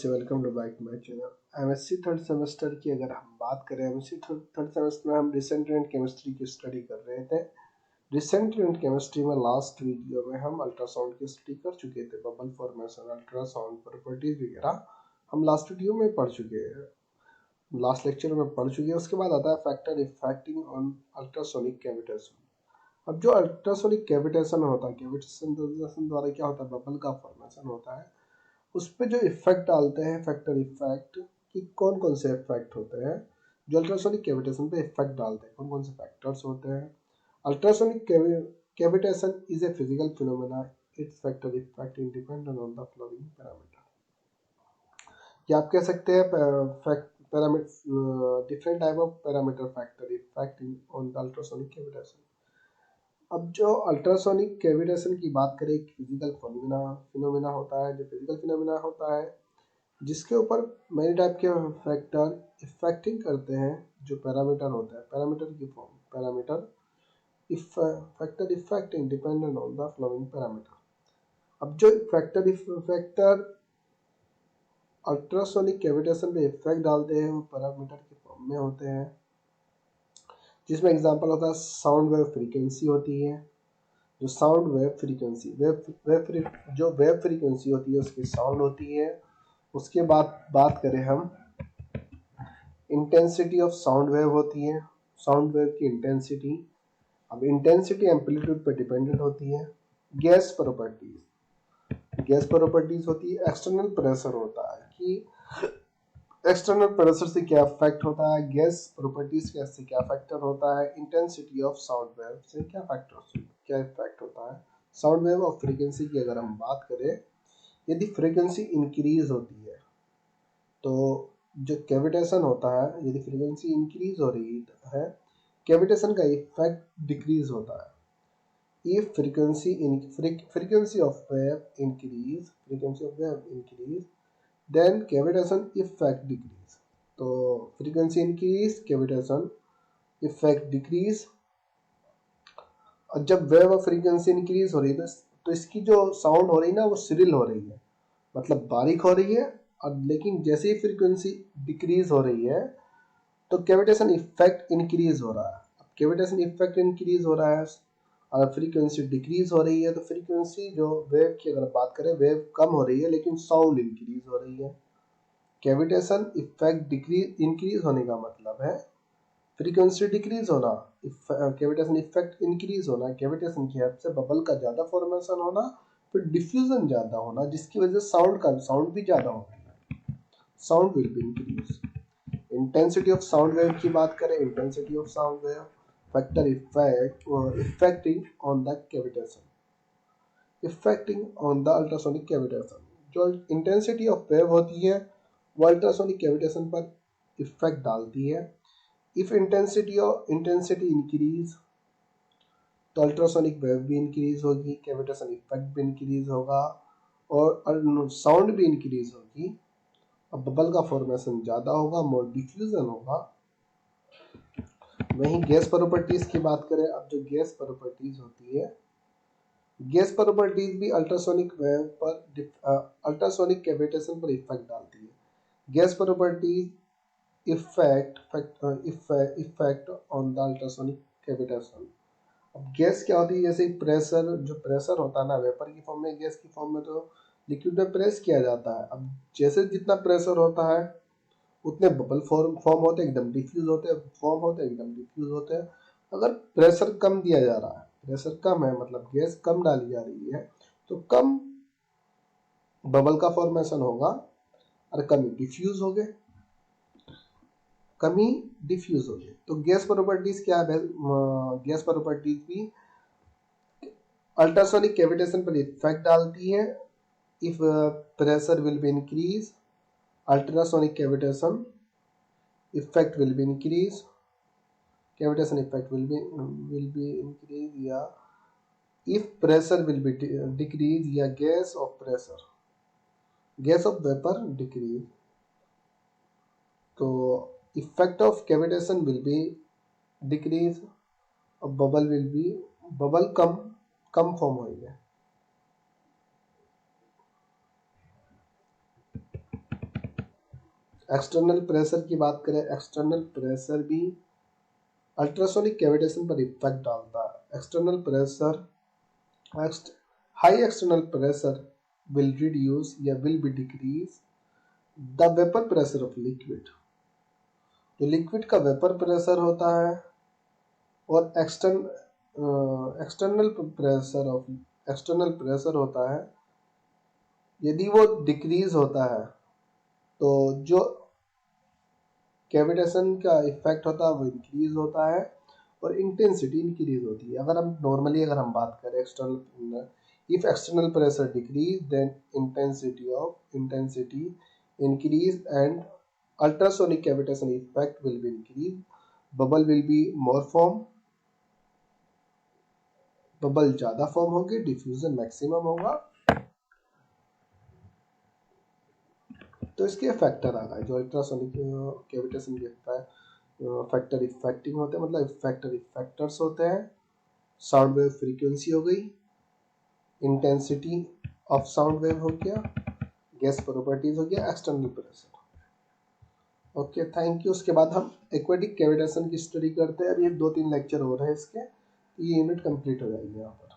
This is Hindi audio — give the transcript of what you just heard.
नमस्ते, welcome to back to my channel. MSc third semester की अगर हम बात करें, एमएससी थर्ड सेमेस्टर में हम रिसेंट्रेंट केमिस्ट्री की स्टडी कर रहे थे। रिसेंट्रेंट केमिस्ट्री में लास्ट वीडियो में हम अल्ट्रासाउंड की स्टडी कर चुके थे। बबल फॉर्मेशन, अल्ट्रासाउंड प्रॉपर्टीज वगैरह हम लास्ट वीडियो में पढ़ चुके हैं, लास्ट लेक्चर में पढ़ चुके हैं। उसके बाद आता है factor affecting on ultrasonic cavitation. अब जो अल्ट्रासोनिक कैविटेशन होता है, कैविटेशन द्वारा क्या होता है, बबल का फॉर्मेशन होता है। उस पर जो इफेक्ट डालते हैं, फैक्टर इफेक्ट, कि कौन कौन से इफेक्ट होते हैं जो अल्ट्रासोनिक कैविटेशन पे इफेक्ट डालते हैं, कौन कौन से फैक्टर्स होते हैं। Ultrasonic cavitation is a physical phenomena, it's factor effect independent on the following parameter. या आप कह सकते हैं parameter, different type of parameter factor effect on the ultrasonic cavitation. अब जो अल्ट्रासोनिक कैविटेशन की बात करें, एक फिजिकल फिनोमेना होता है, जो फिजिकल फिनोमेना होता है जिसके ऊपर मेनी टाइप के फैक्टर इफेक्टिंग करते हैं, जो पैरामीटर होता है, पैरामीटर की form, parameter factor affecting dependent on the flowing parameter. अब जो फैक्टर अल्ट्रासोनिक कैविटेशन पे इफेक्ट डालते हैं वो पैरामीटर की फॉर्म में होते हैं, जिसमें एग्जांपल होता है साउंड वेव फ्रीक्वेंसी होती है। जो साउंड वेव फ्रीक्वेंसी जो वेव फ्रीक्वेंसी होती है उसकी साउंड होती है। उसके बाद बात करें हम, इंटेंसिटी ऑफ साउंड वेव होती है, साउंड वेव की इंटेंसिटी। अब इंटेंसिटी एम्पलीट्यूड पर डिपेंडेंट होती है। गैस प्रॉपर्टीज होती है। एक्सटर्नल प्रेशर होता है कि एक्सटर्नल प्रेशर से क्या इफेक्ट होता है, गैस प्रॉपर्टीज से क्या फैक्टर होता है, इंटेंसिटी ऑफ साउंड वेव से क्या इफेक्ट होता है। साउंड वेव और फ्रीक्वेंसी की अगर हम बात करें, यदि फ्रीक्वेंसी इंक्रीज होती है तो जो कैविटेशन होता है, यदि फ्रीक्वेंसी इंक्रीज हो रही है, कैविटेशन का इफेक्ट डिक्रीज होता है। If frequency of wave increase, then cavitation effect decrease. तो frequency increase, cavitation effect decrease। और जब वेव और फ्रीक्वेंसी इंक्रीज हो रही है तो इसकी जो साउंड हो रही है ना, वो श्रिल हो रही है, मतलब बारीक हो रही है। और लेकिन जैसे ही फ्रीक्वेंसी डिक्रीज हो रही है तो कैविटेशन इफेक्ट इंक्रीज हो रहा है। अब कैविटेशन इफेक्ट इंक्रीज हो रहा है और फ्रीक्वेंसी डिक्रीज हो रही है, तो फ्रीक्वेंसी जो वेव की अगर बात करें, वेव कम हो रही है लेकिन साउंड इंक्रीज हो रही है। कैविटेशन इफेक्ट इंक्रीज होने का मतलब है फ्रीक्वेंसी डिक्रीज होना, कैविटेशन इफेक्ट इंक्रीज होना, कैविटेशन की हेल्प से बबल का ज्यादा फॉर्मेशन होना, फिर डिफ्यूजन ज्यादा होना, जिसकी वजह से साउंड भी ज्यादा होती है। Sound will be increase. Intensity of sound wave की बात करें, intensity of sound wave factor affecting on the cavitation, affecting on the ultrasonic cavitation. जो इंटेंसिटी ऑफ वेव होती है वो अल्ट्रासोनिक कैविटेशन पर इफेक्ट डालती है। इफ इंटेंसिटी इंक्रीज तो अल्ट्रासोनिक वेव भी इंक्रीज होगी, कैविटेशन इफेक्ट भी इंक्रीज होगा और साउंड भी इंक्रीज होगी। अब बबल का फॉर्मेशन ज्यादा होगा, मोर डिफ्यूजन होगा। वहीं गैस प्रॉपर्टीज की बात करें, अब जो गैस प्रॉपर्टीज होती है, गैस प्रॉपर्टीज भी अल्ट्रासोनिक वेव पर, अल्ट्रासोनिक कैविटेशन पर इफेक्ट डालती है। Gas properties effect on the ultrasonic cavitation. अब गैस क्या होती है, जैसे प्रेशर, जो प्रेशर होता है ना, वेपर की फॉर्म में, गैस की फॉर्म में तो लिक्विड में प्रेस किया जाता है। अब जैसे जितना प्रेशर होता है उतने बबल फॉर्म होते हैं, एकदम डिफ्यूज होते हैं, फॉर्म होते हैं, एकदम डिफ्यूज होते हैं। अगर प्रेशर कम दिया जा रहा है, प्रेशर कम है, मतलब गैस कम डाली जा रही है, तो कम बबल का फॉर्मेशन होगा और कम डिफ्यूज हो गए, कमी डिफ्यूज हो गए। तो गैस प्रॉपर्टीज क्या है, गैस प्रॉपर्टीज भी अल्ट्रासोनिक कैविटेशन पर इफेक्ट डालती है। If pressure will be increase, ultrasonic cavitation effect will be increase, cavitation effect will be increase, या if pressure will be decrease, या gas of pressure, gas of vapor decrease, तो effect of cavitation will be decrease और बबल कम फॉर्म होंगे। एक्सटर्नल प्रेशर की बात करें, एक्सटर्नल प्रेशर भी अल्ट्रासोनिक कैविटेशन पर इफेक्ट डालता है। External pressure, high external pressure will reduce या will be decrease the vapour pressure of liquid. तो लिक्विड का वेपर प्रेशर होता है और एक्सटर्नल प्रेशर होता है, यदि वो डिक्रीज होता है तो जो कैविटेशन का इफेक्ट होता है वो इंक्रीज होता है और इंटेंसिटी इंक्रीज होती है। अगर हम नॉर्मली अगर हम बात करें external, if external pressure decrease then intensity increase and ultrasonic cavitation effect will be increased, bubble will be more form, bubble ज्यादा फॉर्म होगी, डिफ्यूजन मैक्सिमम होगा। तो इसके फैक्टर आ गए जो अल्ट्रासोनिक कैविटेशन के फैक्टर इफेक्टिंग होते हैं, मतलब फैक्टर इफेक्टर्स होते हैं। साउंड वेव फ्रीक्वेंसी हो गई, इंटेंसिटी ऑफ साउंड वेव हो गया, गैस प्रॉपर्टीज हो गया, external pressure. Okay, thank you. उसके बाद हम एक्वेटिक कैविटेशन की स्टडी करते हैं। अब ये 2-3 लेक्चर हो रहे हैं इसके, ये यूनिट कंप्लीट हो जाएगी यहाँ पर।